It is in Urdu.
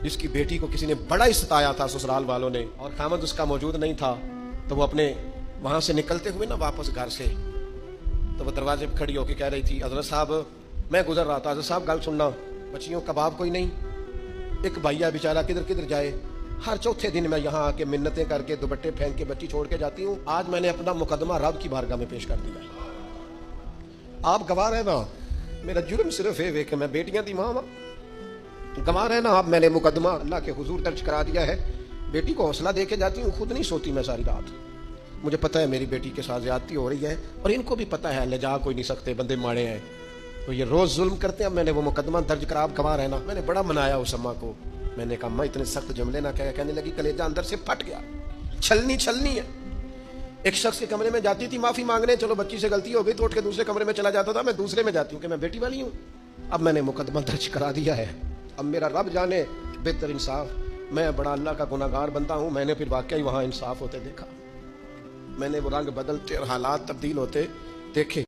جس کی بیٹی کو کسی نے بڑا ہی ستایا تھا سسرال والوں نے، اور خامد اس کا موجود نہیں تھا، تو وہ اپنے وہاں سے نکلتے ہوئے نا واپس گھر سے، تو وہ دروازے پہ کھڑی ہو کے کہہ رہی تھی حضرت صاحب میں گزر رہا تھا، حضرت صاحب گل سننا، بچیوں کباب کوئی نہیں، ایک بھائیا بیچارہ کدھر کدھر جائے، ہر چوتھے دن میں یہاں آ کے منتیں کر کے دوپٹے پھینک کے بچی چھوڑ کے جاتی ہوں، آج میں نے اپنا مقدمہ رب کی بارگاہ میں پیش کر دیا۔ آپ گواہ رہے نا، میرا جرم صرف ہے کہ میں بیٹیاں دی ماں ہوں، گواہ رہے نا آپ، میں نے مقدمہ اللہ کے حضور درج کرا دیا ہے، بیٹی کو حوصلہ دے کے جاتی ہوں، خود نہیں سوتی میں ساری رات، مجھے پتہ ہے میری بیٹی کے ساتھ زیادتی ہو رہی ہے، اور ان کو بھی پتہ ہے لے جا کوئی نہیں سکتے، بندے ماڑے ہیں، تو یہ روز ظلم کرتے ہیں۔ میں نے وہ مقدمہ درج کرا، آپ گواہ رہنا، میں نے بڑا منایا اس اماں کو، میں نے کہا ماں اتنے سخت جملے نہ کہنے لگی، کلیجہ اندر سے پھٹ گیا، چھلنی ہے۔ ایک شخص کے کمرے میں جاتی تھی معافی مانگنے، چلو بچی سے غلطی ہو گئی تو اٹھ کے دوسرے کمرے میں چلا جاتا تھا، میں دوسرے میں جاتی ہوں کہ میں بیٹی والی ہوں، اب میں نے مقدمہ درج کرا دیا ہے، اب میرا رب جانے بہتر انصاف، میں بڑا اللہ کا گناہ گار بنتا ہوں۔ میں نے پھر واقعی وہاں انصاف ہوتے دیکھا، میں نے وہ رنگ بدلتے اور حالات تبدیل ہوتے دیکھے۔